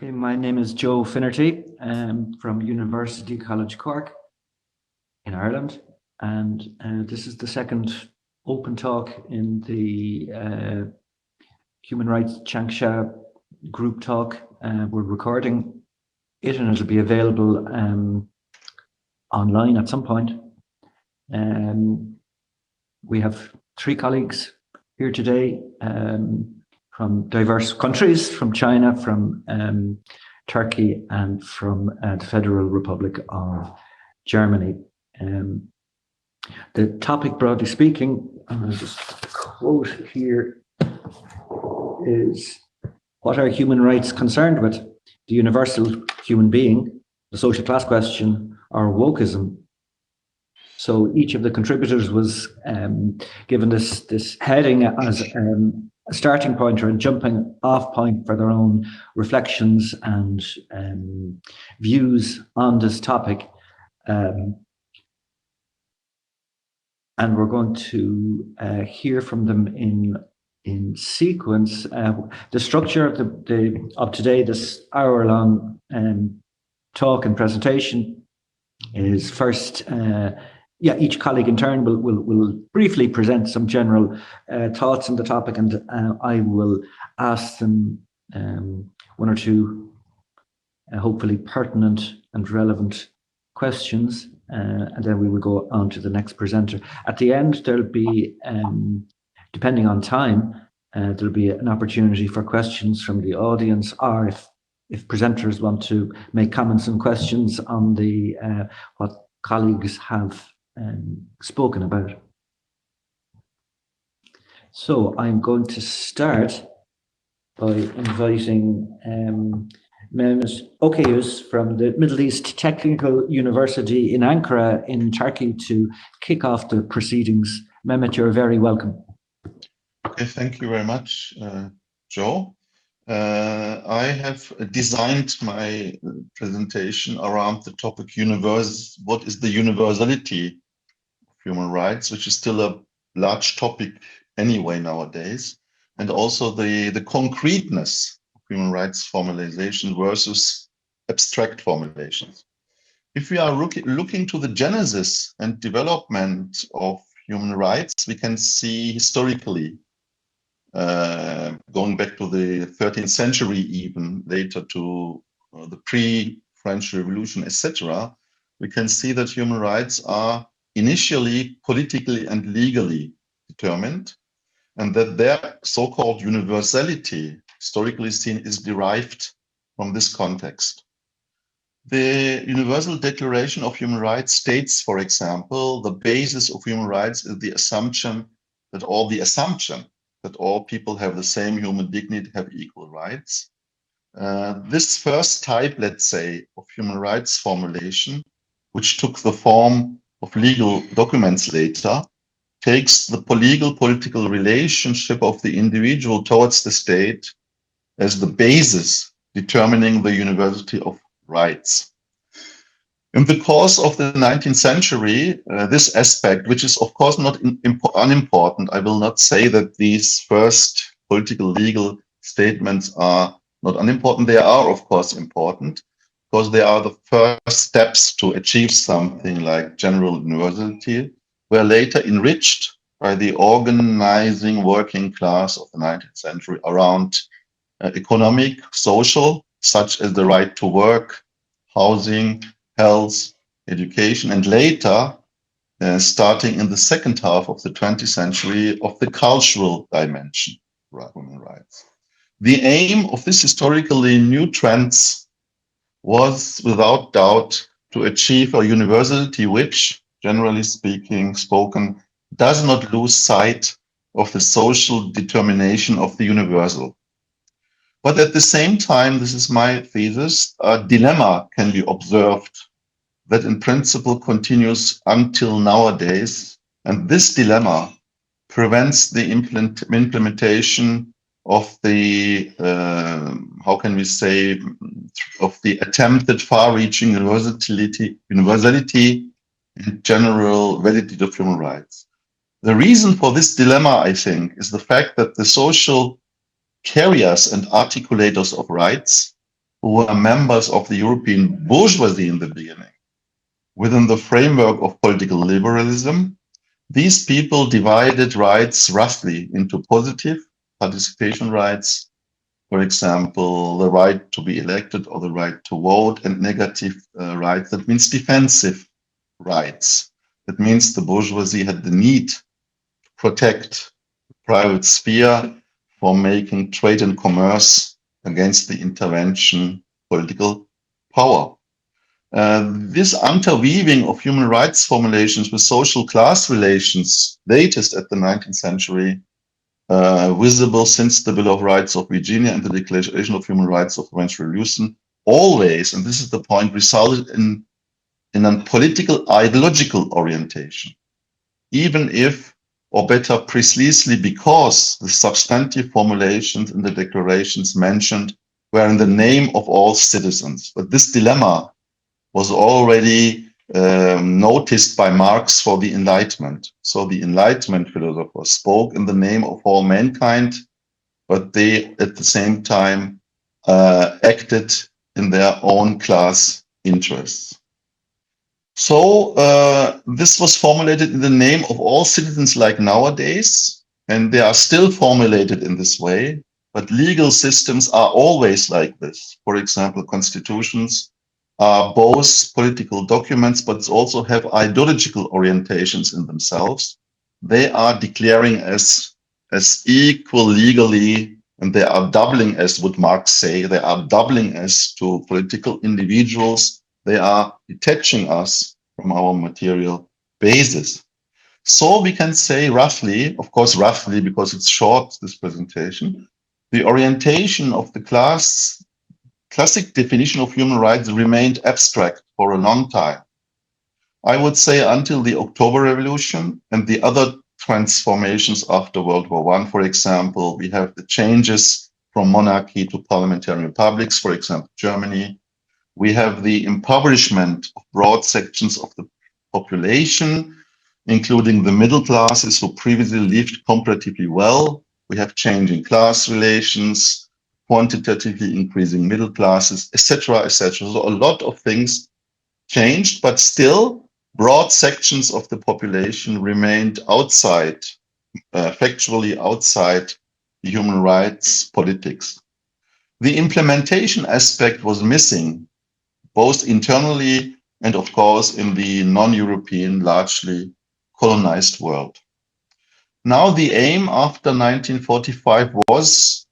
Okay, my name is Joe Finnerty. From University College Cork in Ireland, and this is the second open talk in the Human Rights Changsha group talk. We're recording it and it'll be available online at some point. We have three colleagues here today from diverse countries, from China, from Turkey, and from the Federal Republic of Germany. The topic, broadly speaking, I'm going to just quote here, is what are human rights concerned with? The universal human being, the social class question, or wokism? So each of the contributors was given this heading as a starting point or a jumping off point for their own reflections and views on this topic. And we're going to hear from them in sequence. The structure of today, this hour-long talk and presentation, is first, each colleague in turn will briefly present some general thoughts on the topic, and I will ask them one or two hopefully pertinent and relevant questions, and then we will go on to the next presenter. At the end, there'll be, depending on time, there'll be an opportunity for questions from the audience, or if presenters want to make comments and questions on the what colleagues have spoken about. So I'm going to start by inviting Mehmet Okyayuz from the Middle East Technical University in Ankara in Turkey to kick off the proceedings. Mehmet, you're very welcome. Okay, thank you very much, Joe. I have designed my presentation around the topic what is the universality of human rights, which is still a large topic anyway nowadays, and also the concreteness of human rights formalization versus abstract formulations. If we are looking to the genesis and development of human rights, we can see historically, going back to the 13th century, even later to the pre-French Revolution, etc., we can see that human rights are initially politically and legally determined, and that their so-called universality, historically seen, is derived from this context. The Universal Declaration of Human Rights states, for example, the basis of human rights is the assumption that all people have the same human dignity, have equal rights. This first type, let's say, of human rights formulation, which took the form of legal documents later, takes the legal political relationship of the individual towards the state as the basis determining the universality of rights. In the course of the 19th century, this aspect, which is of course not unimportant, I will not say that these first political legal statements are not unimportant. They are of course important, because they are the first steps to achieve something like general universality, were later enriched by the organizing working class of the 19th century around economic, social, such as the right to work, housing, health, education, and later, starting in the second half of the 20th century, of the cultural dimension of human rights. The aim of this historically new trends was, without doubt, to achieve a universality which, generally spoken, does not lose sight of the social determination of the universal. But at the same time, this is my thesis, a dilemma can be observed that in principle continues until nowadays. And this dilemma prevents the implementation of the, of the attempted far-reaching universality and general validity of human rights. The reason for this dilemma, I think, is the fact that the social carriers and articulators of rights who were members of the European bourgeoisie in the beginning, within the framework of political liberalism, these people divided rights roughly into positive participation rights, for example, the right to be elected or the right to vote, and negative rights. That means defensive rights. That means the bourgeoisie had the need to protect the private sphere for making trade and commerce against the intervention political power. This interweaving of human rights formulations with social class relations, latest at the 19th century, visible since the Bill of Rights of Virginia and the Declaration of Human Rights of the French Revolution, always, and this is the point, resulted in a political ideological orientation, even if, or better precisely because, the substantive formulations in the declarations mentioned were in the name of all citizens. But this dilemma was already noticed by Marx for the Enlightenment. So the Enlightenment philosophers spoke in the name of all mankind, but they at the same time acted in their own class interests. So this was formulated in the name of all citizens like nowadays, and they are still formulated in this way, but legal systems are always like this. For example, constitutions are both political documents, but also have ideological orientations in themselves. They are declaring as equal legally, and they are doubling, as would Marx say, they are doubling as to political individuals. They are detaching us from our material basis. So we can say roughly, of course, roughly, because it's short, this presentation, the orientation of the classic definition of human rights remained abstract for a long time. I would say until the October Revolution and the other transformations after World War I, for example, we have the changes from monarchy to parliamentary republics, for example, Germany. We have the impoverishment of broad sections of the population, including the middle classes who previously lived comparatively well. We have changing class relations, quantitatively increasing middle classes, etc., etc. So a lot of things changed, but still broad sections of the population remained outside, factually outside the human rights politics. The implementation aspect was missing, both internally and, of course, in the non-European, largely colonized world. Now, the aim after 1945 was,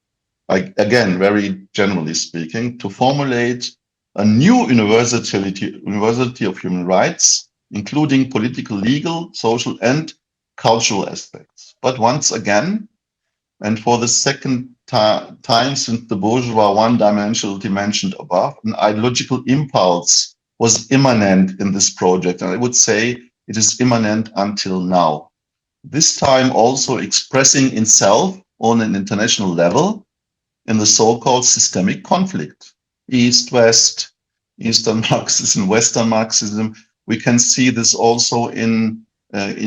again, very generally speaking, to formulate a new universality of human rights, including political, legal, social, and cultural aspects. But once again, and for the second time since the bourgeois one-dimensionality mentioned above, an ideological impulse was immanent in this project. And I would say it is immanent until now. This time also expressing itself on an international level in the so-called systemic conflict, East-West, Eastern Marxism, Western Marxism. We can see this also in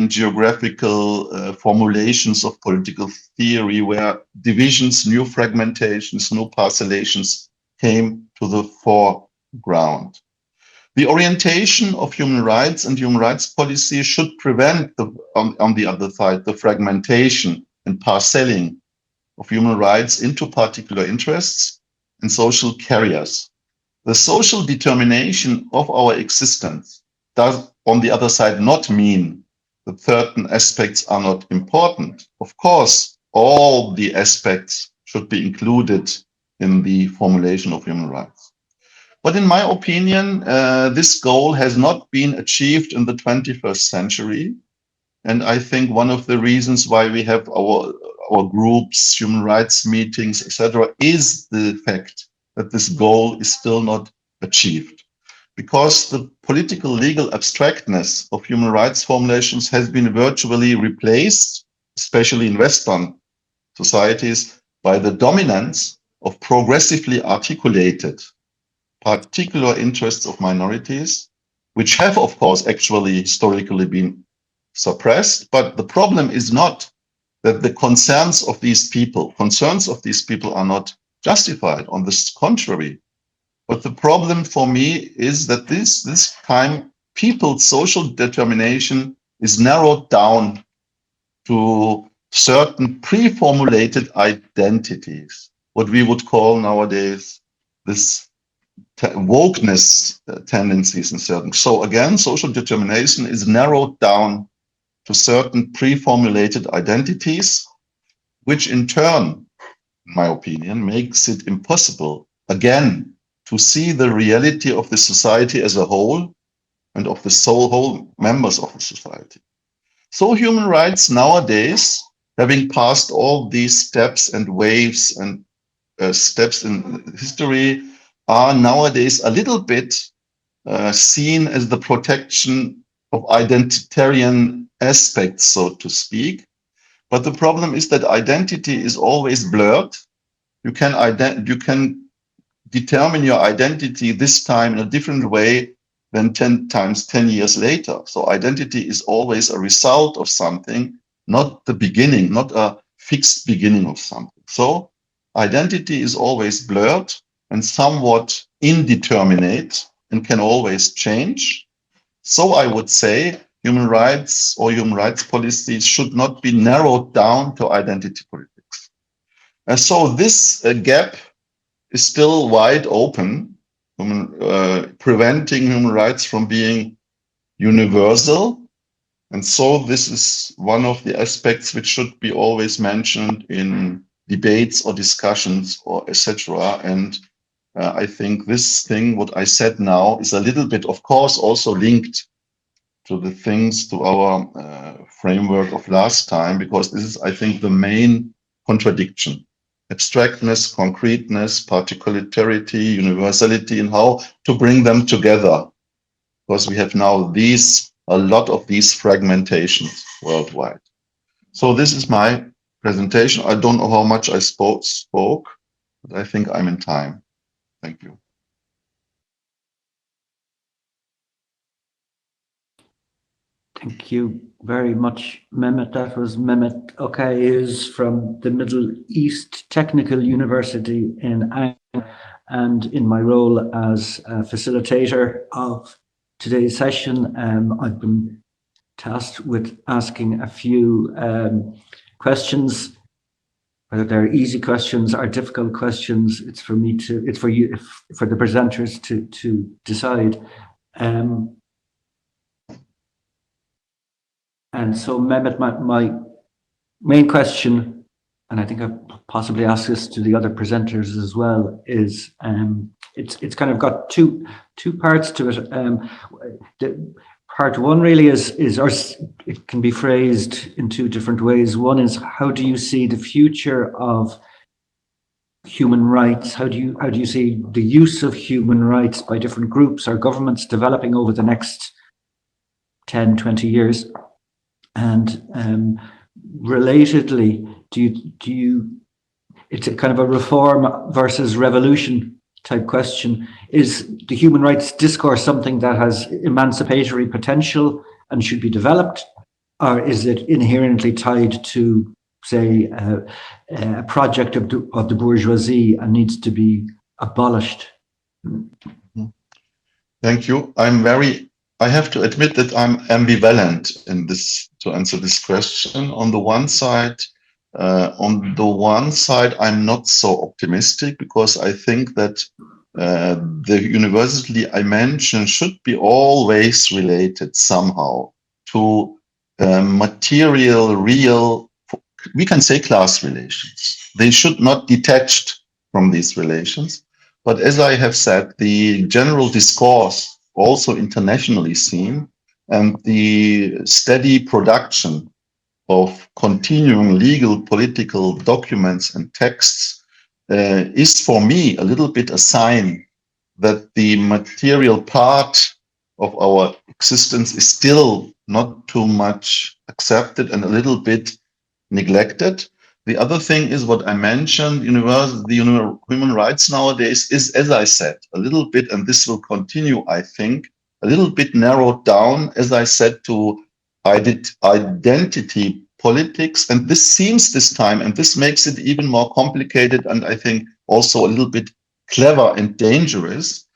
geographical formulations of political theory, where divisions, new fragmentations, new parcellations came to the foreground. The orientation of human rights and human rights policy should prevent, on the other side, the fragmentation and parcelling of human rights into particular interests and social carriers. The social determination of our existence does, on the other side, not mean that certain aspects are not important. Of course, all the aspects should be included in the formulation of human rights. But in my opinion, this goal has not been achieved in the 21st century. And I think one of the reasons why we have our groups, human rights meetings, etc., is the fact that this goal is still not achieved. Because the political legal abstractness of human rights formulations has been virtually replaced, especially in Western societies, by the dominance of progressively articulated particular interests of minorities, which have, of course, actually historically been suppressed. But the problem is not that the concerns of these people are not justified. On the contrary, But the problem for me is that this time people's social determination is narrowed down to certain pre-formulated identities, what we would call nowadays this wokeness tendencies in certain. So again, social determination is narrowed down to certain pre-formulated identities, which in turn, in my opinion, makes it impossible, again, to see the reality of the society as a whole and of the whole members of the society. So human rights nowadays, having passed all these steps and waves and steps in history, are nowadays a little bit seen as the protection of identitarian aspects, so to speak. But the problem is that identity is always blurred. You can determine your identity this time in a different way than 10 years later. So identity is always a result of something, not the beginning, not a fixed beginning of something. So identity is always blurred and somewhat indeterminate and can always change. So I would say human rights or human rights policies should not be narrowed down to identity politics. And so this gap is still wide open, preventing human rights from being universal. And so this is one of the aspects which should be always mentioned in debates or discussions or etc. And I think this thing, what I said now, is a little bit, of course, also linked to the things, to our framework of last time, because this is, I think, the main contradiction. Abstractness, concreteness, particularity, universality, and how to bring them together. Because we have now a lot of these fragmentations worldwide. So this is my presentation. I don't know how much I spoke, but I think I'm in time. Thank you. Thank you very much, Mehmet. That was Mehmet Okyayuz from the Middle East Technical University in Ankara, and in my role as a facilitator of today's session, I've been tasked with asking a few questions. Whether they're easy questions or difficult questions, it's for the presenters to decide. And so, Mehmet, my main question, and I think I've possibly asked this to the other presenters as well, is it's kind of got two parts to it. Part one really is, or it can be phrased in two different ways. One is, how do you see the future of human rights? How do you see the use of human rights by different groups or governments developing over the next 10, 20 years? And relatedly, do you it's a kind of a reform versus revolution type question. Is the human rights discourse something that has emancipatory potential and should be developed, or is it inherently tied to, say, a project of the bourgeoisie and needs to be abolished? Thank you. I have to admit that I'm ambivalent in this to answer this question. On the one side, I'm not so optimistic, because I think that the universality I mentioned should be always related somehow to material, real, we can say class relations. They should not detached from these relations. But as I have said, the general discourse, also internationally seen, and the steady production of continuing legal political documents and texts is for me a little bit a sign that the material part of our existence is still not too much accepted and a little bit neglected. The other thing is what I mentioned, the human rights nowadays is, as I said, a little bit, and this will continue, I think, a little bit narrowed down, as I said, to identity politics. And this seems this time, and this makes it even more complicated, and I think also a little bit clever and dangerous.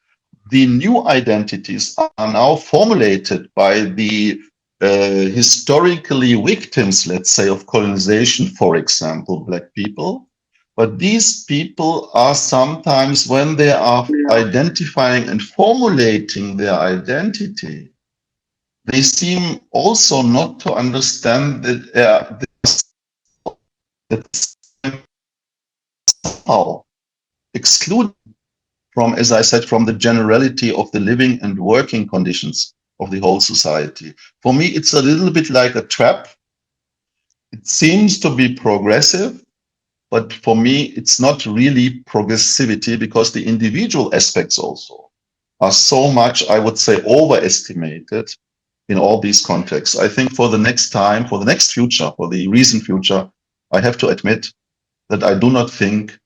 The new identities are now formulated by the historically victims, let's say, of colonization, for example, Black people. But these people are sometimes, when they are identifying and formulating their identity, they seem also not to understand that that's somehow excluded from, as I said, from the generality of the living and working conditions of the whole society. For me, it's a little bit like a trap. It seems to be progressive, but for me, it's not really progressivity, because the individual aspects also are so much, I would say, overestimated in all these contexts. I think for the next time, for the next future, for the recent future, I have to admit that I do not think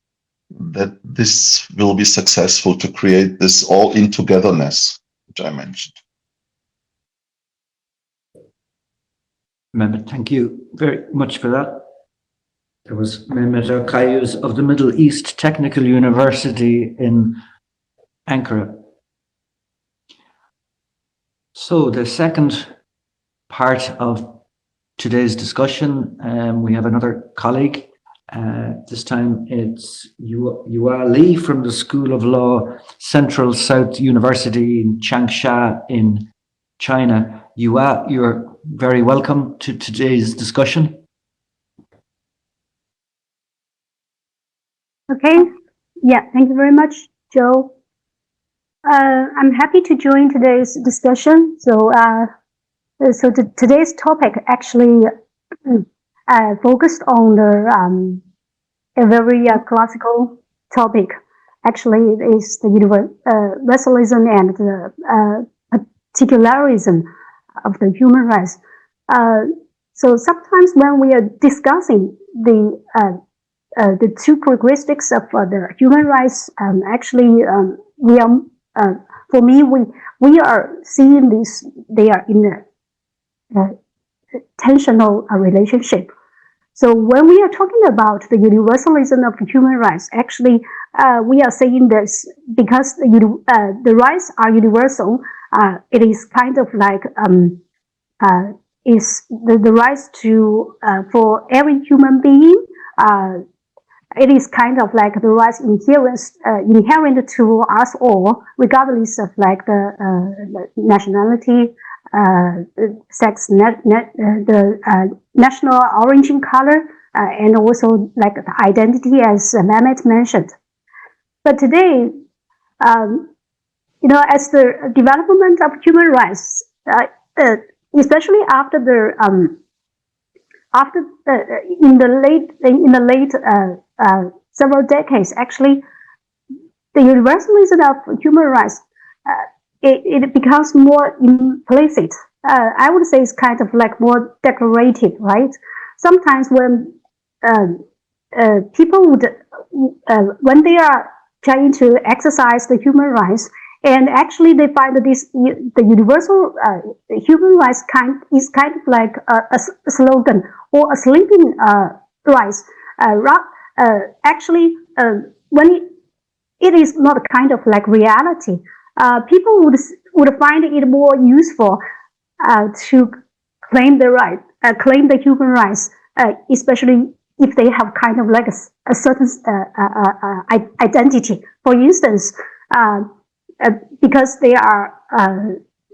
that this will be successful to create this all-in-togetherness, which I mentioned. Mehmet, thank you very much for that. There was Mehmet Okyayuz of the Middle East Technical University in Ankara. So the second part of today's discussion, we have another colleague. This time it's Yuan Li from the School of Law, Central South University in Changsha in China. Yuan, you're very welcome to today's discussion. Okay, yeah, thank you very much, Joe. I'm happy to join today's discussion. Today's topic actually focused on a very classical topic. Actually, it is the universalism and the particularism of the human rights. So sometimes when we are discussing the two characteristics of the human rights, actually we are, for me, we are seeing this, they are in a tensional relationship. So when we are talking about the universalism of human rights, actually we are saying this because the rights are universal. It is kind of like is the rights to for every human being. It is kind of like the rights inherent to us all, regardless of like the nationality, sex, the national origin, color, and also like the identity, as Mehmet mentioned. But today, as the development of human rights, especially after in the late several decades, actually, the universalism of human rights it becomes more implicit. I would say it's kind of like more declarative, right? Sometimes when people would, when they are trying to exercise the human rights, and actually they find that the universal human rights is kind of like a slogan or a sleeping rights. Actually, when it is not a kind of like reality, people would find it more useful to claim the right, claim the human rights, especially if they have kind of like a certain identity. For instance, because they are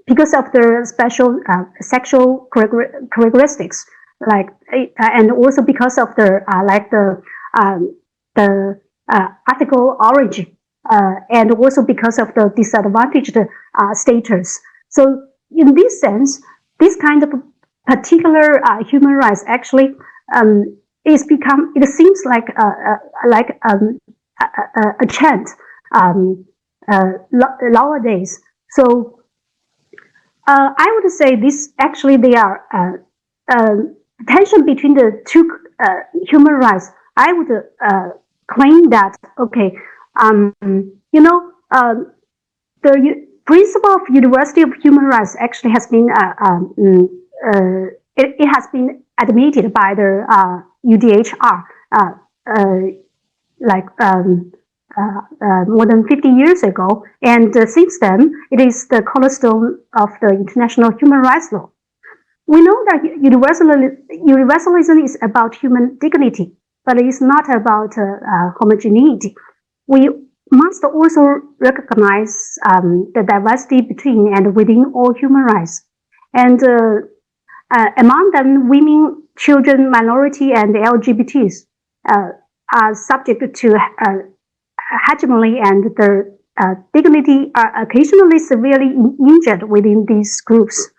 because of their special sexual characteristics, like, and also because of their the ethical origin, and also because of the disadvantaged status. So in this sense, this kind of particular human rights actually it seems like a chant nowadays. So I would say this actually they are tension between the two human rights. I would claim that the principle of universality of human rights actually has been it has been admitted by the UDHR more than 50 years ago, and since then, it is the cornerstone of the international human rights law. We know that universalism is about human dignity, but it is not about homogeneity. We must also recognize the diversity between and within all human rights. And among them, women, children, minority, and LGBTs are subject to hegemony, and their dignity are occasionally severely injured within these groups.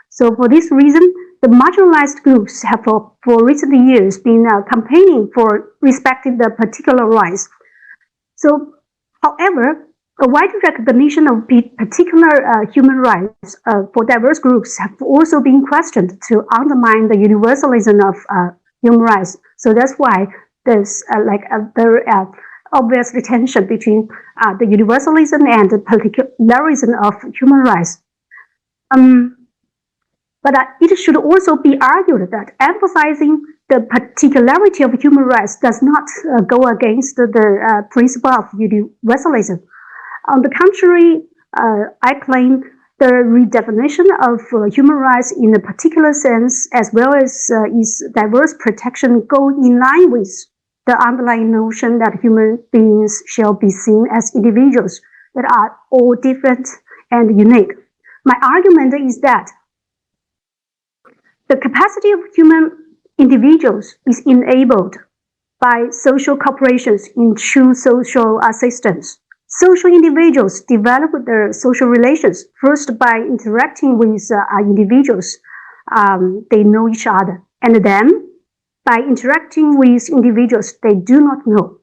So for this reason, the marginalized groups have for recent years been campaigning for respecting the particular rights. So, however, a wide recognition of particular human rights for diverse groups have also been questioned to undermine the universalism of human rights. So that's why there's like a very obvious tension between the universalism and the particularism of human rights. But it should also be argued that emphasizing the particularity of human rights does not go against the principle of universalism. On the contrary, I claim the redefinition of human rights in a particular sense, as well as its diverse protection, go in line with the underlying notion that human beings shall be seen as individuals that are all different and unique. My argument is that the capacity of human individuals is enabled by social corporations in true social systems. Social individuals develop their social relations first by interacting with individuals. They know each other, and then by interacting with individuals they do not know.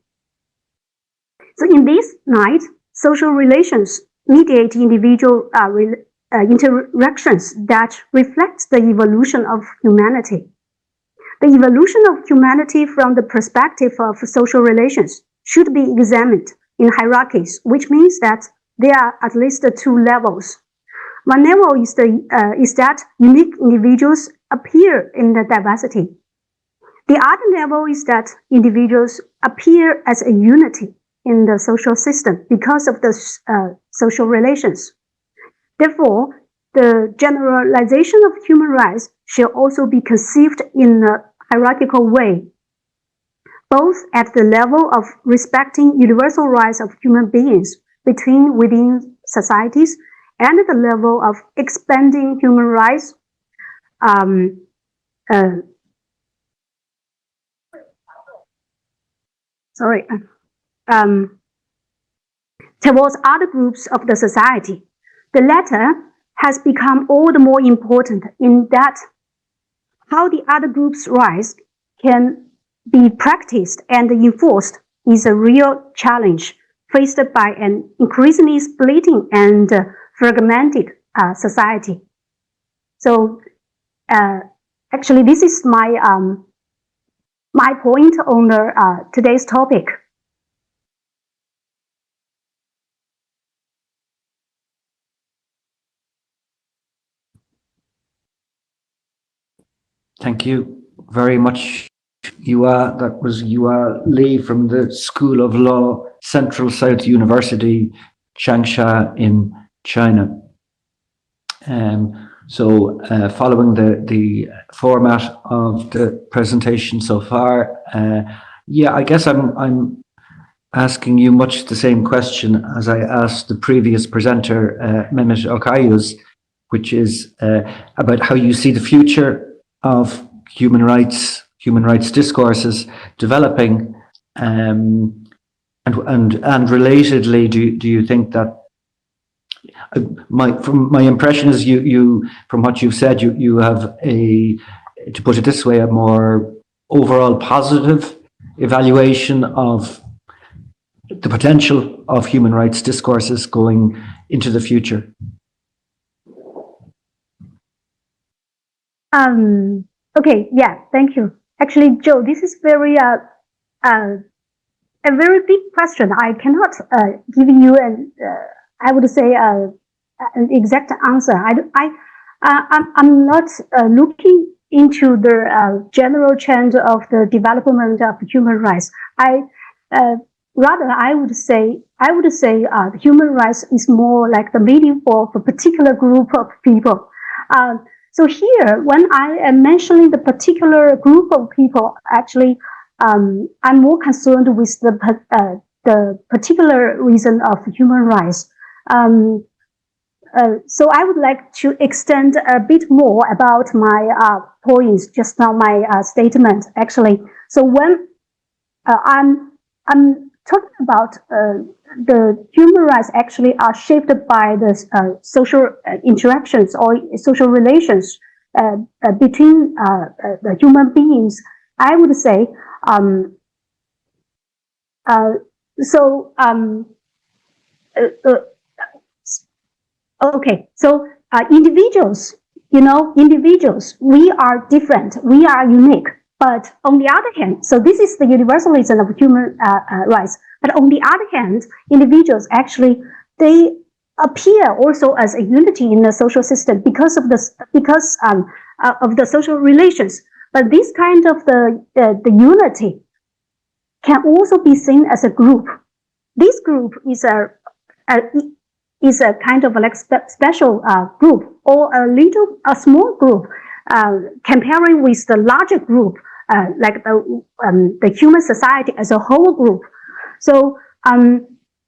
So in this light, social relations mediate individual interactions that reflect the evolution of humanity. The evolution of humanity from the perspective of social relations should be examined in hierarchies, which means that there are at least two levels. One level is that unique individuals appear in the diversity. The other level is that individuals appear as a unity in the social system because of the social relations. Therefore, the generalization of human rights shall also be conceived in a hierarchical way, both at the level of respecting universal rights of human beings within societies and at the level of expanding human rights towards other groups of the society. The latter has become all the more important in that how the other group's rights can be practiced and enforced is a real challenge faced by an increasingly splitting and fragmented society. So actually this is my my point on today's topic. Thank you very much, Yua. That was Yua Li from the School of Law, Central South University, Changsha in China. So following the format of the presentation so far, yeah, I guess I'm asking you much the same question as I asked the previous presenter, Mehmet Okyayuz, which is about how you see the future of human rights discourses developing, and relatedly, do you think that my impression is you from what you've said you have to put it this way, a more overall positive evaluation of the potential of human rights discourses going into the future? Okay, yeah, thank you. Actually, Joe, this is a very big question. I cannot give you I would say an exact answer. I'm not looking into the general trend of the development of human rights. rather, I would say human rights is more like the meaning for a particular group of people. So here, when I am mentioning the particular group of people, actually, I'm more concerned with the particular reason of human rights. So I would like to extend a bit more about my points, just now my statement, actually. So when I'm talking about the human rights actually are shaped by the social interactions or social relations between the human beings, I would say. Okay, so individuals, individuals, we are different, we are unique. But on the other hand, so this is the universalism of human rights. But on the other hand, individuals actually, they appear also as a unity in the social system because of the social relations. But this kind of the unity can also be seen as a group. This group is a kind of like special group, or a small group comparing with the larger group, like the human society as a whole group. So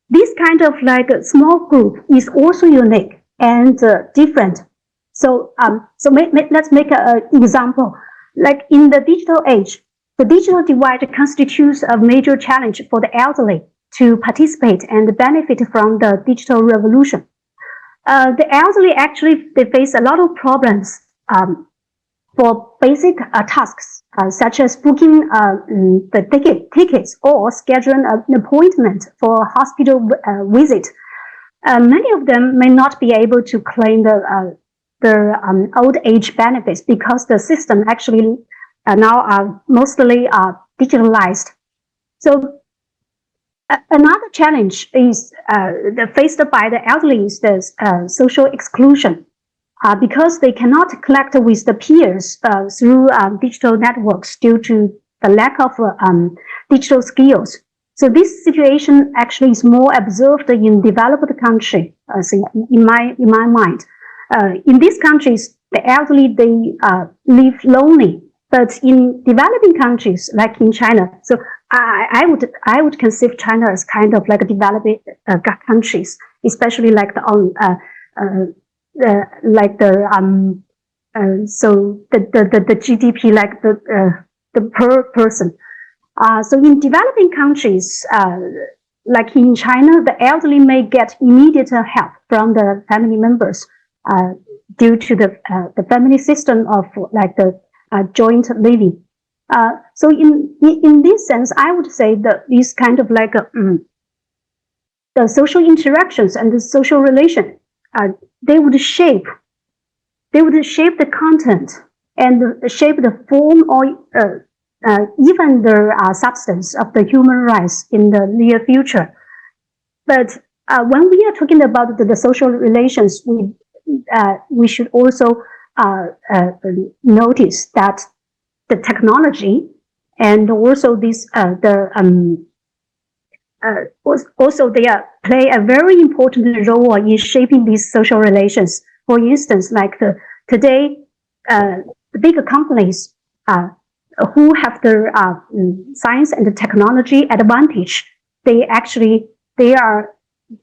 this kind of like a small group is also unique and different. So let's make an example. Like in the digital age, the digital divide constitutes a major challenge for the elderly to participate and benefit from the digital revolution. The elderly actually, they face a lot of problems for basic tasks, such as booking the tickets or scheduling an appointment for a hospital visit. Many of them may not be able to claim their old age benefits because the system actually now are mostly digitalized. So another challenge is faced by the elderly is the social exclusion, because they cannot connect with the peers through digital networks due to the lack of digital skills. So this situation actually is more observed in developed countries, in my mind. In these countries, the elderly, they live lonely. But in developing countries, like in China, so I would consider China as kind of like developing countries, especially like so the GDP, like the per person. So in developing countries, like in China, the elderly may get immediate help from the family members due to the family system of like the joint living. So in this sense, I would say that these kind of like the social interactions and the social relation, they would shape the content and shape the form or even the substance of the human rights in the near future. But when we are talking about the social relations, we should also notice that the technology and also this also they play a very important role in shaping these social relations. For instance, like today, the bigger companies who have the science and the technology advantage, they are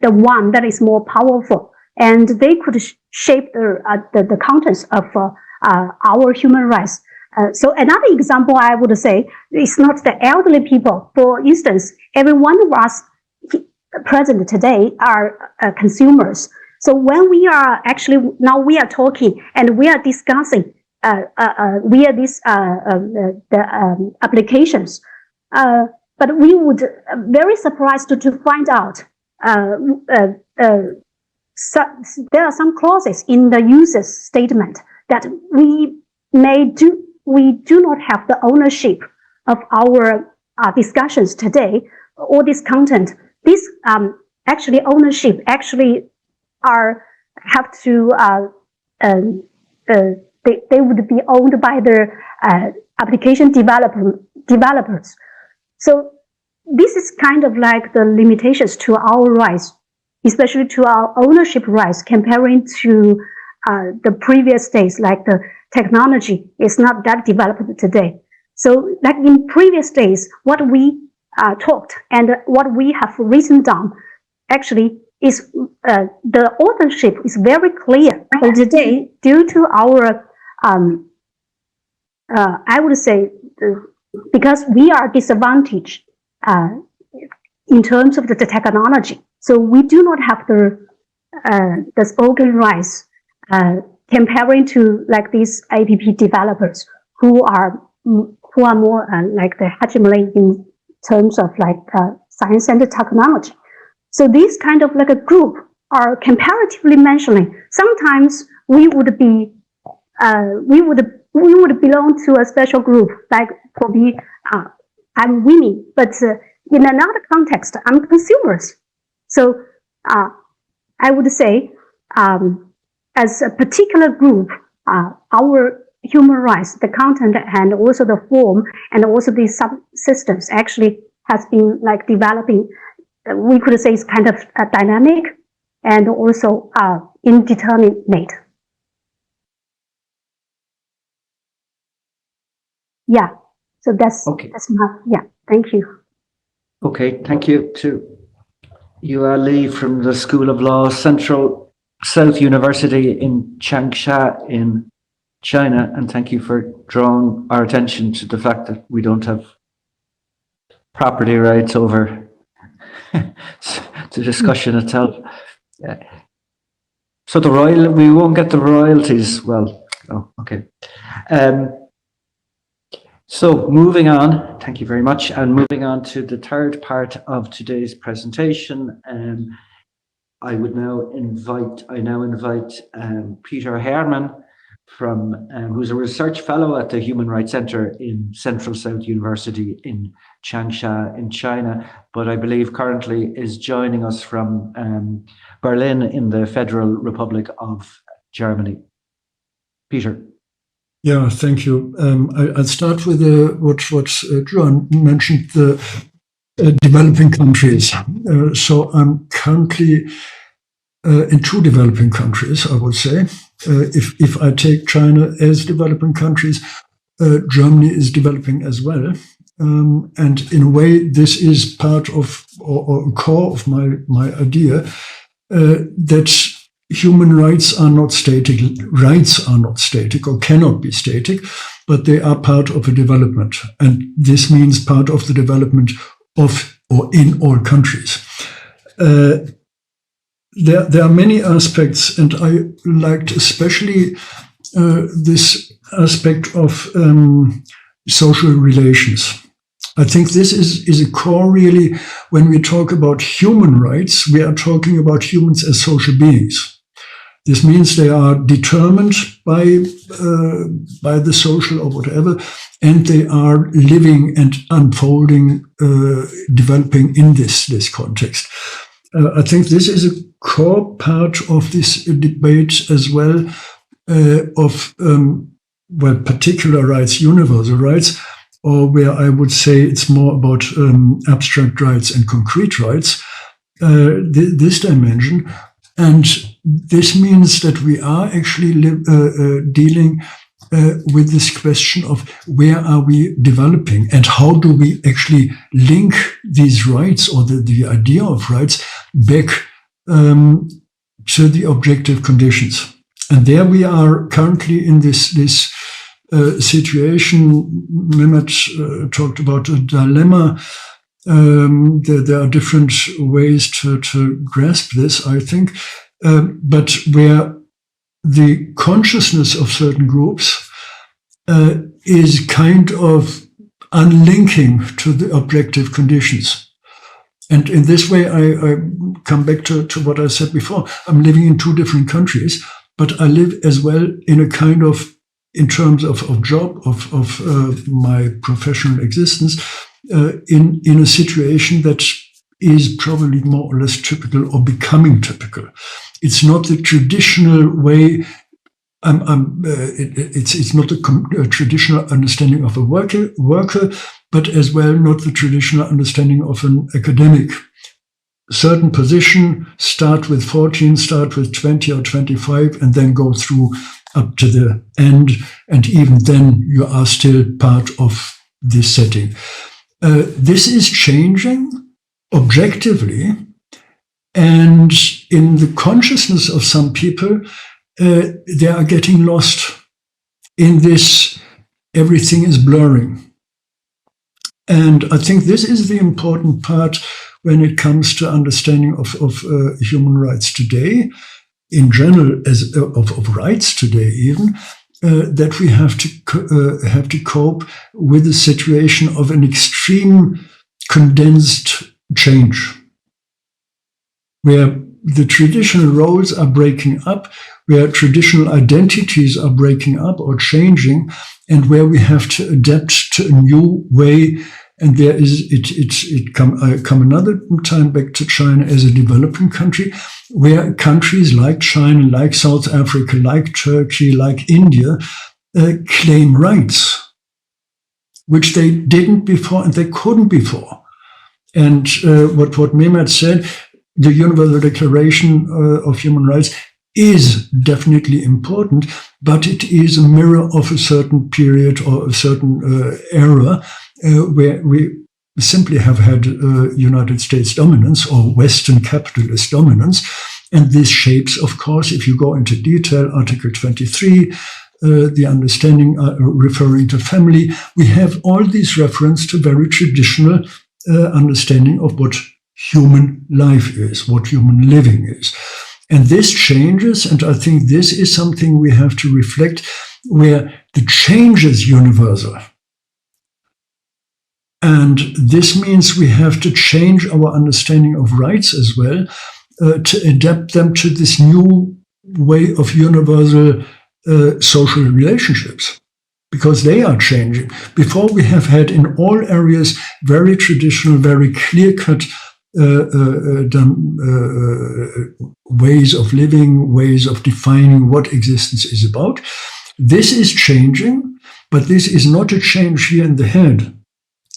the one that is more powerful, and they could shape the contents of our human rights. So another example I would say is not the elderly people. For instance, every one of us present today are consumers. So when we are now we are talking and we are discussing via these applications, but we would very surprised to find out so there are some clauses in the user's statement that we do not have the ownership of our discussions today or this content. This ownership have to they would be owned by the application developers. So this is kind of like the limitations to our rights, especially to our ownership rights, comparing to the previous days, like the technology is not that developed today. So like in previous days, what we talked and what we have written down actually is the authorship is very clear. But today, due to our, I would say, because we are disadvantaged in terms of the technology, so we do not have the spoken rights comparing to like these app developers who are more like the hegemony in terms of like science and technology. So these kind of like a group are comparatively mentioning. Sometimes we would be we would belong to a special group, like for me, I'm women, but in another context, I'm consumers. So I would say, as a particular group, our human rights, the content and also the form and also the subsystems actually has been like developing. We could say it's kind of dynamic and also indeterminate. Yeah, so that's my, thank you. Okay, thank you to Yue Li from the School of Law, Central South University in Changsha in China, and thank you for drawing our attention to the fact that we don't have property rights over the discussion itself. So we won't get the royalties. Well, oh, okay. So moving on, thank you very much. And moving on to the third part of today's presentation, I now invite Peter Herrmann from who's a research fellow at the Human Rights Center in Central South University in Changsha in China, but I believe currently is joining us from Berlin in the Federal Republic of Germany. Peter. Yeah, thank you. I'll start with what Juan mentioned, the developing countries. So I'm currently in two developing countries, I would say. If I take China as developing countries, Germany is developing as well. And in a way, this is part of or core of my idea that human rights are not static. Rights are not static or cannot be static, but they are part of a development. And this means part of the development of or in all countries. There are many aspects, and I liked especially this aspect of social relations. I think this is a core, really. When we talk about human rights, we are talking about humans as social beings. This means they are determined by the social or whatever, and they are living and unfolding, developing in this context. I think this is a core part of this debate as well, of particular rights, universal rights, or where I would say it's more about abstract rights and concrete rights, this dimension. And this means that we are actually dealing with this question of where are we developing and how do we actually link these rights or the idea of rights back to the objective conditions. And there we are currently in this situation. Mehmet talked about a dilemma. There are different ways to grasp this, I think, but where the consciousness of certain groups is kind of unlinking to the objective conditions. And in this way, I come back to what I said before. I'm living in two different countries, but I live as well in a kind of, in terms of job, of my professional existence, in a situation that is probably more or less typical or becoming typical. It's not the traditional way It's not a traditional understanding of a worker, but as well not the traditional understanding of an academic. Certain position, start with 14, start with 20 or 25, and then go through up to the end. And even then, you are still part of this setting. This is changing objectively, and in the consciousness of some people, they are getting lost in this. Everything is blurring. And I think this is the important part when it comes to understanding of human rights today, in general, as of rights today even, that we have to cope with the situation of an extreme condensed change, where the traditional roles are breaking up, where traditional identities are breaking up or changing, and where we have to adapt to a new way. And there is I come another time back to China as a developing country, where countries like China, like South Africa, like Turkey, like India, claim rights, which they didn't before and they couldn't before. And what Mehmet said, the Universal Declaration of Human Rights is definitely important, but it is a mirror of a certain period or a certain era where we simply have had United States dominance or Western capitalist dominance. And this shapes, of course, if you go into detail, Article 23, the understanding referring to family, we have all these reference to very traditional understanding of what human life is, what human living is. And this changes, and I think this is something we have to reflect, where the change is universal. And this means we have to change our understanding of rights as well, to adapt them to this new way of universal social relationships, because they are changing. Before, we have had in all areas very traditional, very clear-cut ways of living, ways of defining what existence is about. This is changing, but this is not a change here in the head.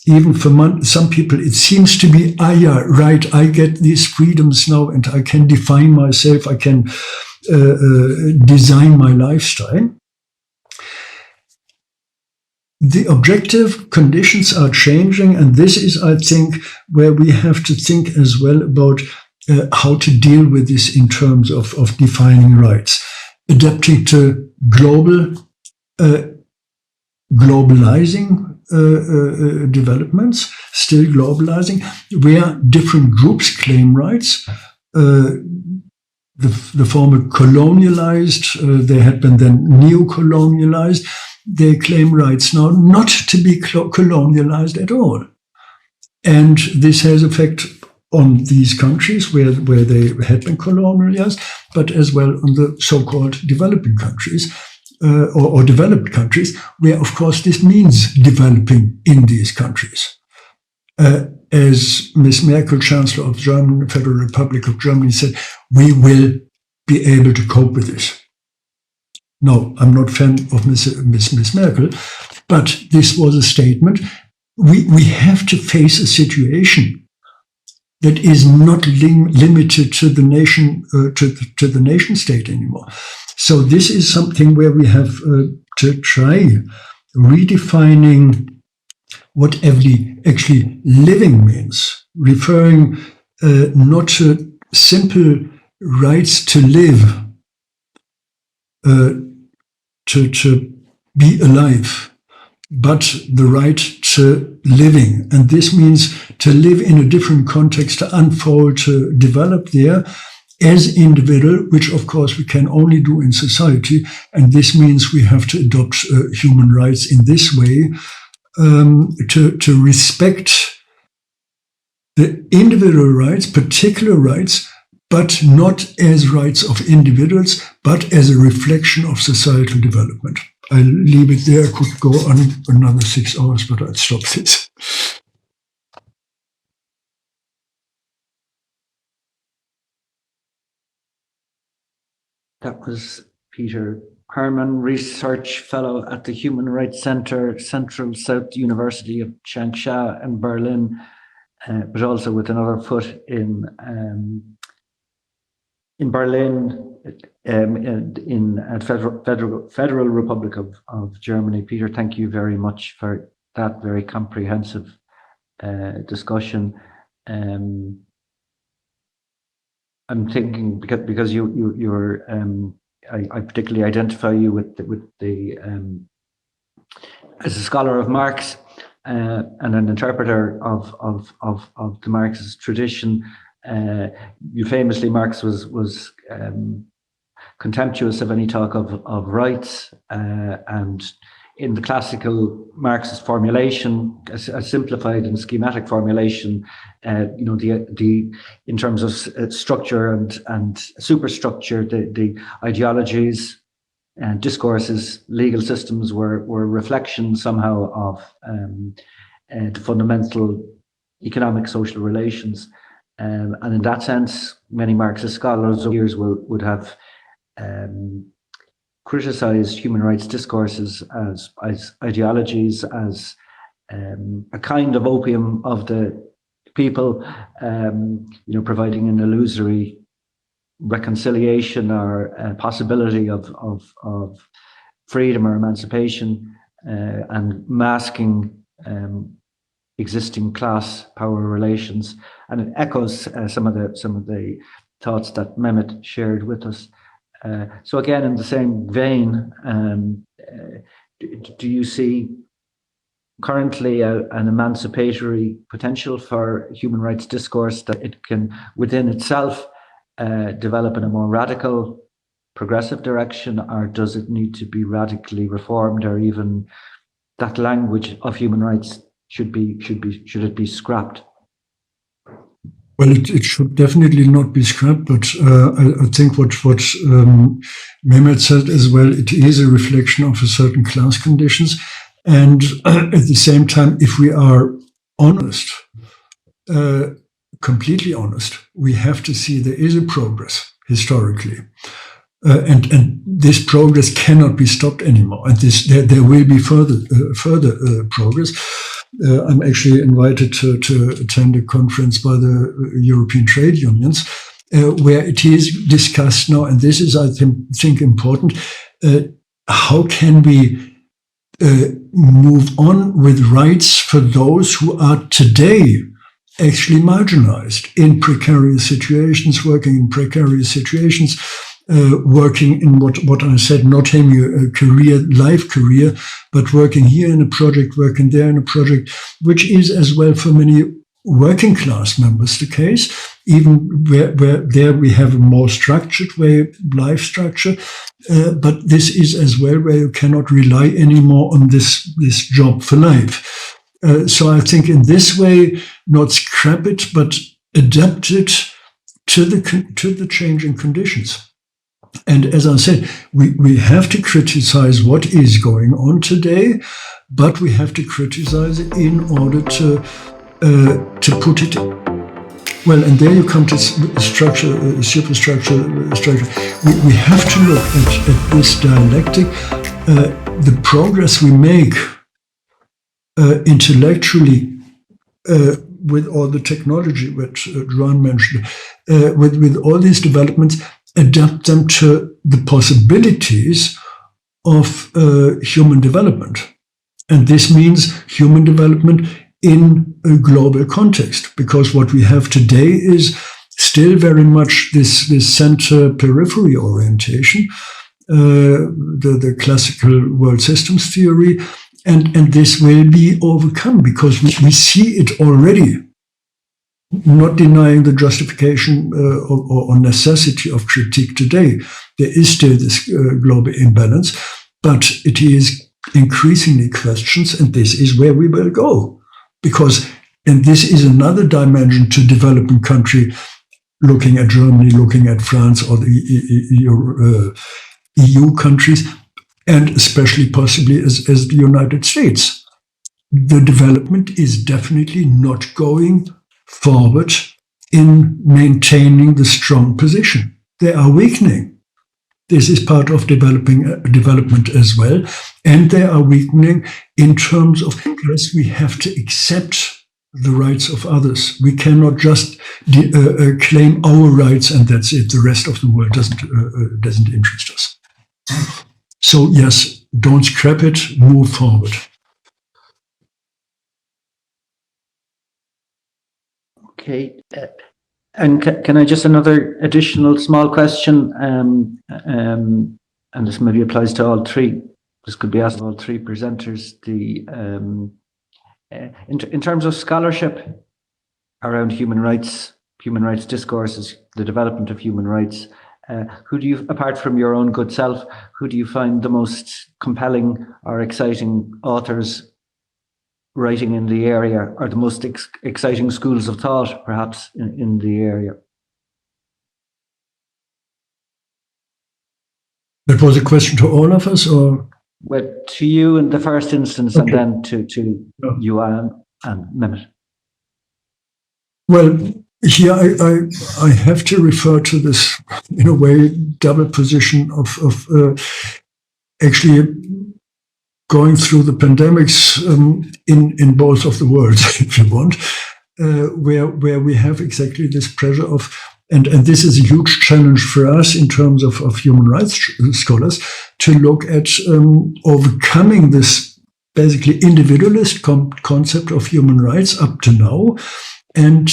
Even for some people, it seems to be, yeah, right, I get these freedoms now and I can define myself, I can design my lifestyle. The objective conditions are changing, and this is, I think, where we have to think as well about how to deal with this in terms of defining rights. Adapting to globalizing developments, still globalizing, where different groups claim rights. The former colonialized, they had been then neo-colonialized. They claim rights now not to be colonialized at all. And this has effect on these countries where they had been colonialized, but as well on the so-called developing countries, or developed countries, where, of course, this means developing in these countries. As Ms. Merkel, Chancellor of the Federal Republic of Germany, said, we will be able to cope with this. No, I'm not a fan of Ms. Merkel, but this was a statement. We have to face a situation that is not limited to the nation, to the nation state anymore. So this is something where we have to try redefining what actually living means, referring not to simple rights to live, to be alive, but the right to living. And this means to live in a different context, to unfold, to develop there as individual, which of course we can only do in society. And this means we have to adopt human rights in this way, to respect the individual rights, particular rights, but not as rights of individuals, but as a reflection of societal development. I'll leave it there. I could go on another 6 hours, but I'll stop this. That was Peter Herrmann Research Fellow at the Human Rights Center, Central South University of Changsha in Berlin, but also with another foot in Berlin, in Federal Republic of Germany. Peter, thank you very much for that very comprehensive discussion. I'm thinking because you're I particularly identify you with the as a scholar of Marx and an interpreter of the Marxist tradition. You famously, Marx was contemptuous of any talk of rights, and in the classical Marxist formulation, a simplified and schematic formulation, the in terms of structure and superstructure, the ideologies and discourses, legal systems were reflections somehow of the fundamental economic social relations, and in that sense, many Marxist scholars over years would have criticized human rights discourses as ideologies, as a kind of opium of the people, providing an illusory reconciliation or a possibility of freedom or emancipation, and masking existing class power relations. And it echoes some of the thoughts that Mehmet shared with us. So again, in the same vein, do you see currently an emancipatory potential for human rights discourse, that it can within itself develop in a more radical, progressive direction, or does it need to be radically reformed, or even that language of human rights should it be scrapped? Well, it should definitely not be scrapped, but I think what Mehmet said as well, it is a reflection of a certain class conditions. And at the same time, if we are honest, completely honest, we have to see there is a progress historically. And this progress cannot be stopped anymore. And there will be further progress. I'm actually invited to attend a conference by the European trade unions, where it is discussed now, and this is, I think important, how can we move on with rights for those who are today actually marginalized in precarious situations, working in precarious situations, working in what I said, not having a career, life career, but working here in a project, working there in a project, which is as well for many working class members the case, even where there we have a more structured way, life structure, but this is as well where you cannot rely anymore on this job for life. So I think in this way, not scrap it, but adapt it to the changing conditions. And as I said, we have to criticize what is going on today, but we have to criticize it in order to put it well. And there you come to structure, superstructure. We have to look at this dialectic, the progress we make intellectually with all the technology which Juan mentioned, with all these developments. Adapt them to the possibilities of human development. And this means human development in a global context, because what we have today is still very much this center-periphery orientation, the classical world systems theory, and this will be overcome because we see it already. Not denying the justification or necessity of critique today. There is still this global imbalance, but it is increasingly questions, and this is where we will go. And this is another dimension to developing country, looking at Germany, looking at France, or the EU countries, and especially possibly as the United States. The development is definitely not going forward in maintaining the strong position. They are weakening. This is part of development as well. And they are weakening in terms of, yes, we have to accept the rights of others. We cannot just claim our rights and that's it. The rest of the world doesn't interest us. So yes, don't scrap it, move forward. Okay. And can I just another additional small question? And this maybe applies to all three. This could be asked of all three presenters. In terms of scholarship around human rights discourses, the development of human rights, who do you, apart from your own good self, who do you find the most compelling or exciting authors writing in the area, or the most exciting schools of thought, perhaps, in the area? That was a question to all of us, or? Well, to you in the first instance, okay. And then to Juan and Mehmet. Well, here I have to refer to this, in a way, double position of actually going through the pandemics in both of the worlds, if you want, where we have exactly this pressure of, and this is a huge challenge for us in terms of human rights scholars, to look at overcoming this basically individualist concept of human rights up to now, and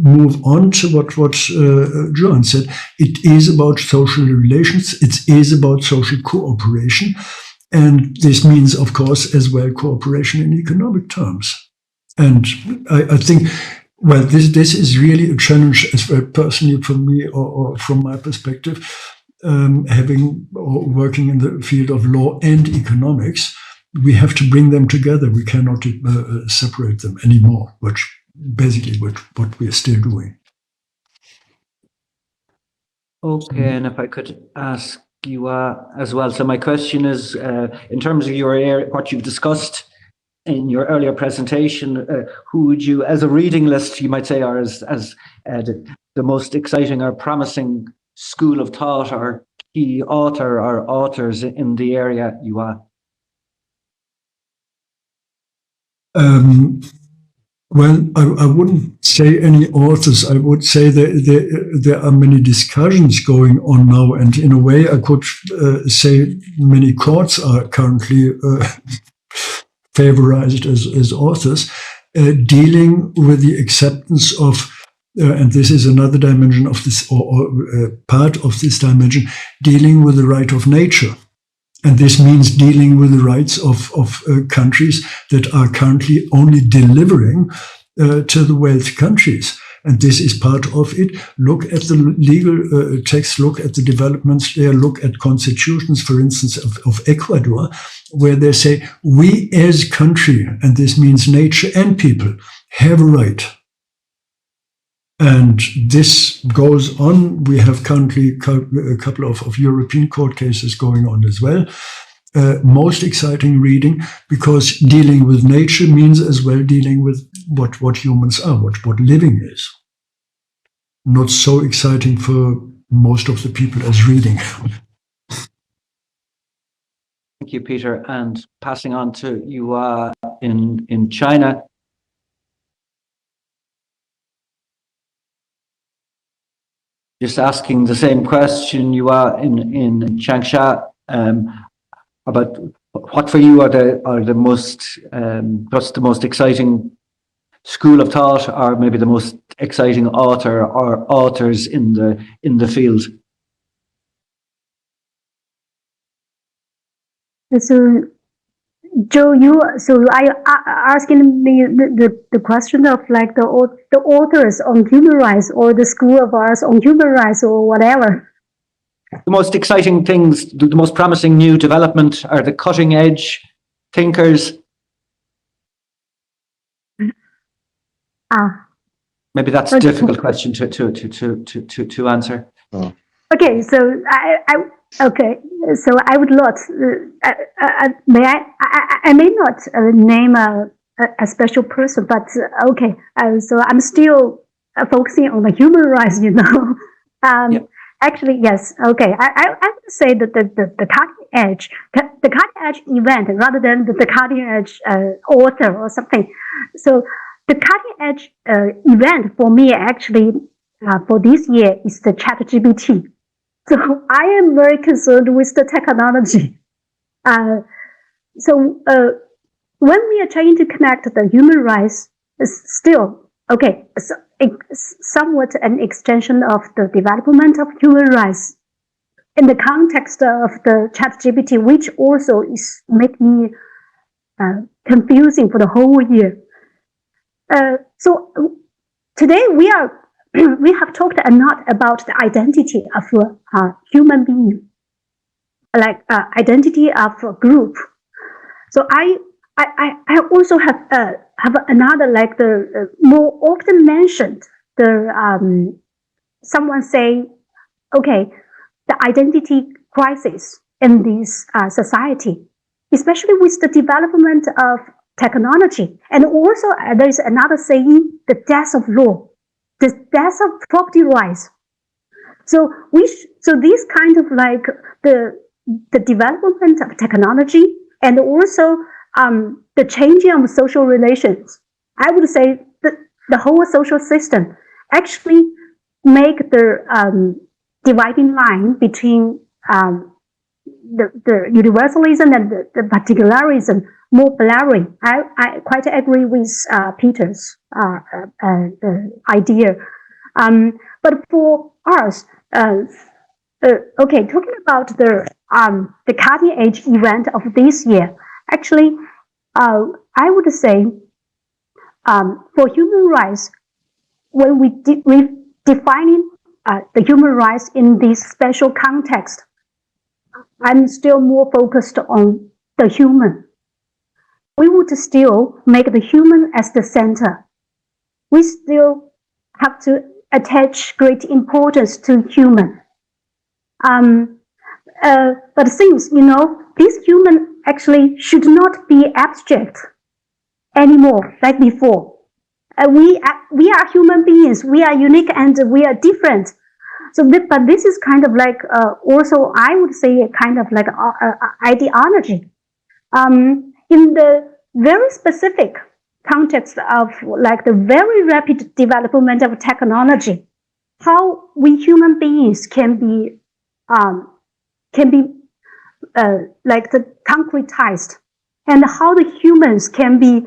move on to what Juan said. It is about social relations. It is about social cooperation. And this means, of course, as well, cooperation in economic terms. And I think, well, this is really a challenge as well, personally for me, or from my perspective, having or working in the field of law and economics. We have to bring them together. We cannot separate them anymore, which basically what we are still doing. Okay, and if I could ask you as well. So my question is, in terms of your area, what you've discussed in your earlier presentation, who would you, as a reading list, you might say, or as the most exciting or promising school of thought or key author or authors in the area you are? Well, I wouldn't say any authors. I would say that there are many discussions going on now, and in a way I could say many courts are currently favorized as authors, dealing with the acceptance of, and this is another dimension of this, or part of this dimension, dealing with the right of nature. And this means dealing with the rights of countries that are currently only delivering to the wealthy countries. And this is part of it. Look at the legal text, look at the developments there, look at constitutions, for instance, of Ecuador, where they say, we as country, and this means nature and people, have a right. And this goes on. We have currently a couple of European court cases going on as well. Most exciting reading, because dealing with nature means as well dealing with what humans are, what living is. Not so exciting for most of the people as reading. Thank you, Peter. And passing on to you in China. Just asking the same question you are in Changsha, about what for you are the most what's the most exciting school of thought, or maybe the most exciting author or authors in the field? So, Joe, are you asking me the question of like the authors on human rights, or the school of ours on human rights, or whatever? The most exciting things, the most promising new development, are the cutting edge thinkers. Maybe that's a difficult question to answer. Oh. Okay, so I would not. I may not name a special person, but okay. So I'm still focusing on the human rights, you know. Yeah. Actually, yes. Okay, I would say that the cutting edge, the cutting edge event rather than the cutting edge author or something. So the cutting edge event for me actually for this year is the ChatGPT. So I am very concerned with the technology. So when we are trying to connect the human rights, still okay. So it's somewhat an extension of the development of human rights in the context of the ChatGPT, which also is make me confusing for the whole year. So today we have talked a lot about the identity of a human being, like identity of a group. So I also have another, like the more often mentioned, the someone say, okay, the identity crisis in this society, especially with the development of technology, and also there is another saying, the death of law, the death of property rights. So this kind of like the development of technology and also the changing of social relations, I would say the whole social system actually make the dividing line between the universalism and the particularism more blurry. I quite agree with Peter's idea. But for us, okay, talking about the cutting edge event of this year, actually, I would say for human rights, when we defining the human rights in this special context, I'm still more focused on the human. We would still make the human as the center. We still have to attach great importance to human. But things, this human actually should not be abstract anymore like before. We are human beings. We are unique and we are different. So, but this is kind of like also I would say a kind of like ideology. In the very specific context of like the very rapid development of technology, how we human beings can be like the concretized, and how the humans can be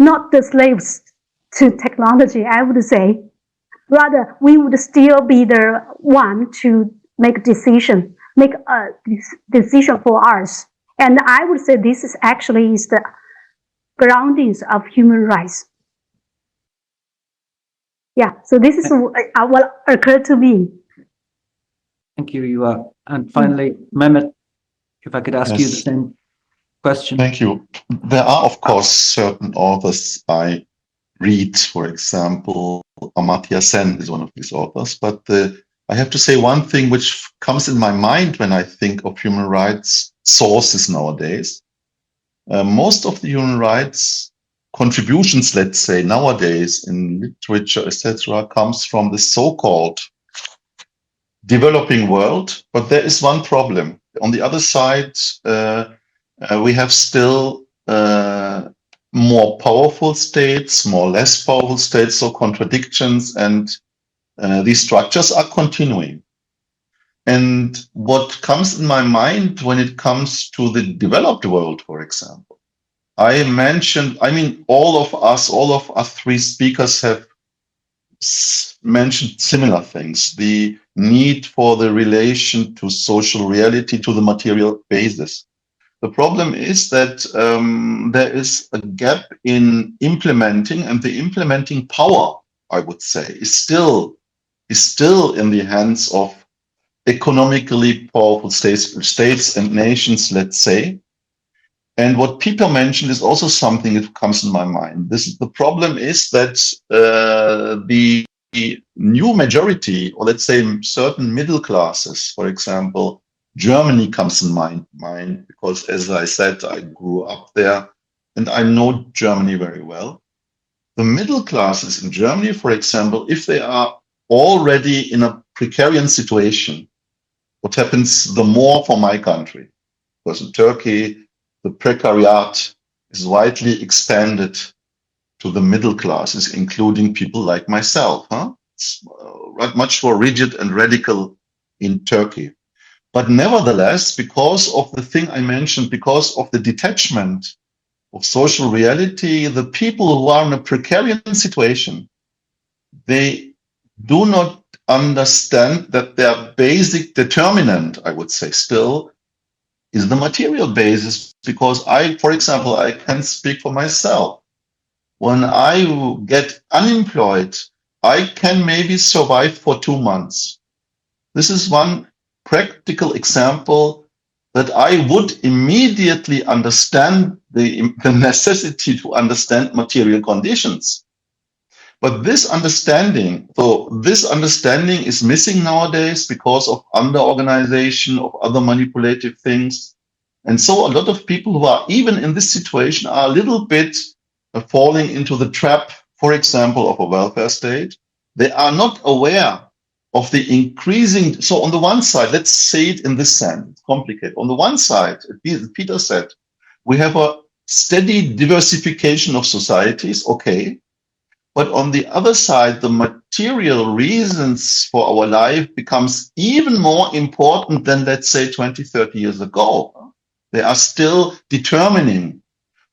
not the slaves to technology, I would say. Rather, we would still be the one to make a decision for us. And I would say this is actually the groundings of human rights. Yeah, so this is what occurred to me. Thank you, Yuval. And finally, Mehmet, if I could ask you the same question. Thank you. There are, of course, certain authors I read, for example, Amartya Sen is one of these authors, but I have to say one thing which comes in my mind when I think of human rights sources nowadays. Most of the human rights contributions, let's say, nowadays in literature, etc., comes from the so-called developing world. But there is one problem. On the other side, we have still more powerful states, more less powerful states, so contradictions, and these structures are continuing. And what comes in my mind when it comes to the developed world, for example, all of us three speakers have mentioned similar things: the need for the relation to social reality, to the material basis. The problem is that there is a gap in implementing, and the implementing power, I would say, is still in the hands of economically powerful states and nations, let's say. And what Peter mentioned is also something that comes in my mind. The problem is that the new majority, or let's say certain middle classes, for example, Germany comes in mind because, as I said, I grew up there and I know Germany very well. The middle classes in Germany, for example, if they are already in a precarious situation, what happens the more for my country? Because in Turkey, the precariat is widely expanded to the middle classes, including people like myself. It's much more rigid and radical in Turkey. But nevertheless, because of the thing I mentioned, because of the detachment of social reality, the people who are in a precarious situation, they do not understand that their basic determinant, I would say still, is the material basis. Because for example, I can speak for myself. When I get unemployed, I can maybe survive for 2 months. This is one practical example that I would immediately understand the necessity to understand material conditions. But this understanding is missing nowadays because of under-organization, of other manipulative things. And so a lot of people who are even in this situation are a little bit falling into the trap, for example, of a welfare state. They are not aware of the increasing. So on the one side, let's say it in this sense, it's complicated. On the one side, as Peter said, we have a steady diversification of societies, okay. But on the other side, the material reasons for our life becomes even more important than, let's say, 20, 30 years ago. They are still determining.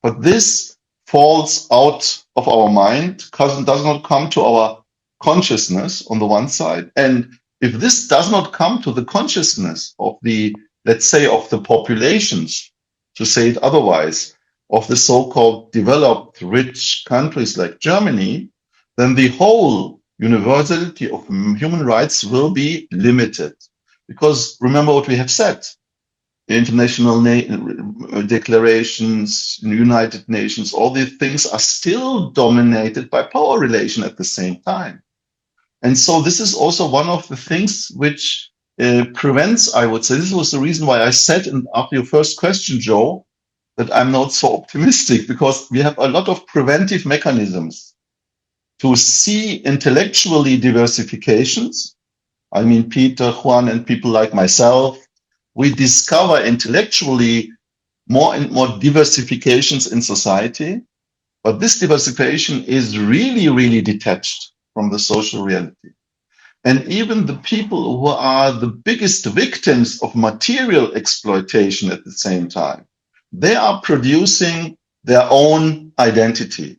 But this falls out of our mind because it does not come to our consciousness on the one side. And if this does not come to the consciousness of the, let's say, of the populations, to say it otherwise, of the so-called developed rich countries like Germany, then the whole universality of human rights will be limited. Because remember what we have said, international declarations, United Nations, all these things are still dominated by power relation at the same time. And so this is also one of the things which prevents, I would say, this was the reason why I said after your first question, Joe, that I'm not so optimistic, because we have a lot of preventive mechanisms to see intellectually diversifications. I mean, Peter, Juan, and people like myself, we discover intellectually more and more diversifications in society, but this diversification is really, really detached from the social reality. And even the people who are the biggest victims of material exploitation at the same time, they are producing their own identity.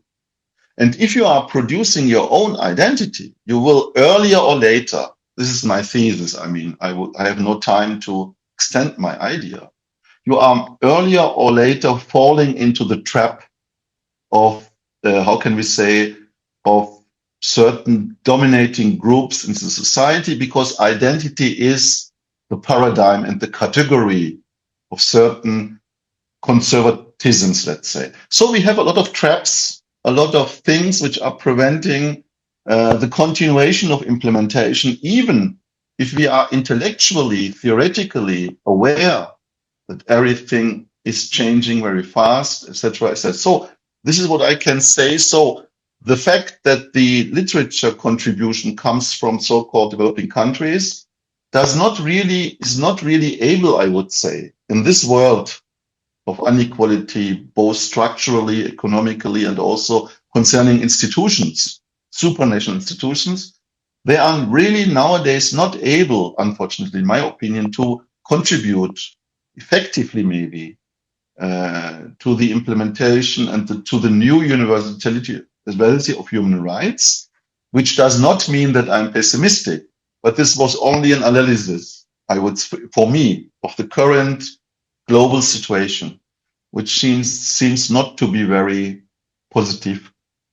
And if you are producing your own identity, you will earlier or later, this is my thesis, I mean, I have no time to extend my idea. You are earlier or later falling into the trap of, how can we say, of certain dominating groups in the society, because identity is the paradigm and the category of certain conservatisms, let's say. So we have a lot of traps, a lot of things which are preventing the continuation of implementation, even if we are intellectually, theoretically aware that everything is changing very fast, etc., etc. So this is what I can say. So the fact that the literature contribution comes from so-called developing countries is not really able, I would say, in this world of inequality, both structurally, economically, and also concerning institutions, supranational institutions. They are really nowadays not able, unfortunately, in my opinion, to contribute effectively, maybe, to the implementation and to the new universality of human rights, which does not mean that I'm pessimistic, but this was only an analysis, for me, of the current global situation, which seems not to be very positive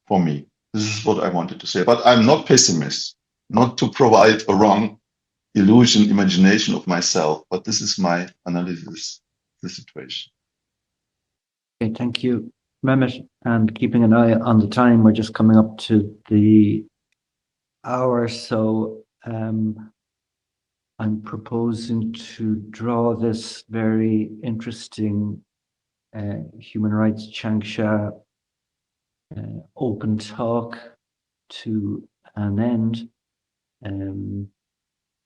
for me. This is what I wanted to say. But I'm not pessimist, not to provide a wrong illusion, imagination of myself, but this is my analysis of the situation. Okay, thank you, Mehmet. And keeping an eye on the time, we're just coming up to the hour. So I'm proposing to draw this very interesting human rights Changsha open talk to an end.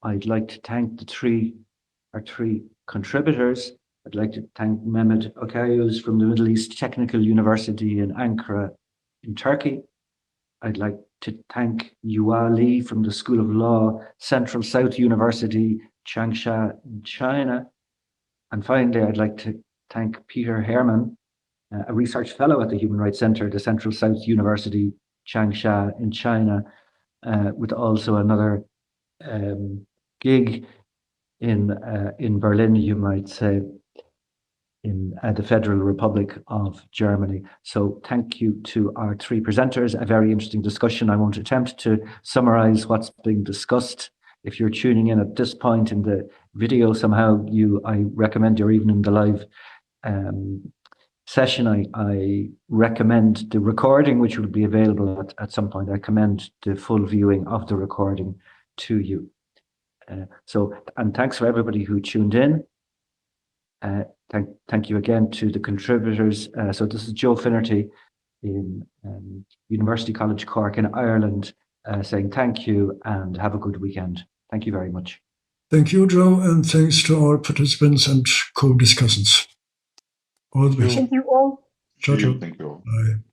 I'd like to thank our three contributors. I'd like to thank Mehmet Okyayuz from the Middle East Technical University in Ankara in Turkey. I'd like to thank Yuhua Li from the School of Law, Central South University, Changsha in China. And finally, I'd like to thank Peter Herrmann, a research fellow at the Human Rights Center, the Central South University, Changsha in China, with also another gig in Berlin, you might say, in the Federal Republic of Germany. So thank you to our three presenters. A very interesting discussion. I won't attempt to summarize what's being discussed. If you're tuning in at this point in the video, somehow I recommend you're even in the live session. I recommend the recording, which will be available at some point. I commend the full viewing of the recording to you. And thanks for everybody who tuned in. Thank you again to the contributors. So this is Joe Finnerty in University College Cork in Ireland, saying thank you and have a good weekend. Thank you very much. Thank you, Joe, and thanks to all participants and co-discussants. All the best. Thank you all. Ciao, ciao. Thank you. Bye.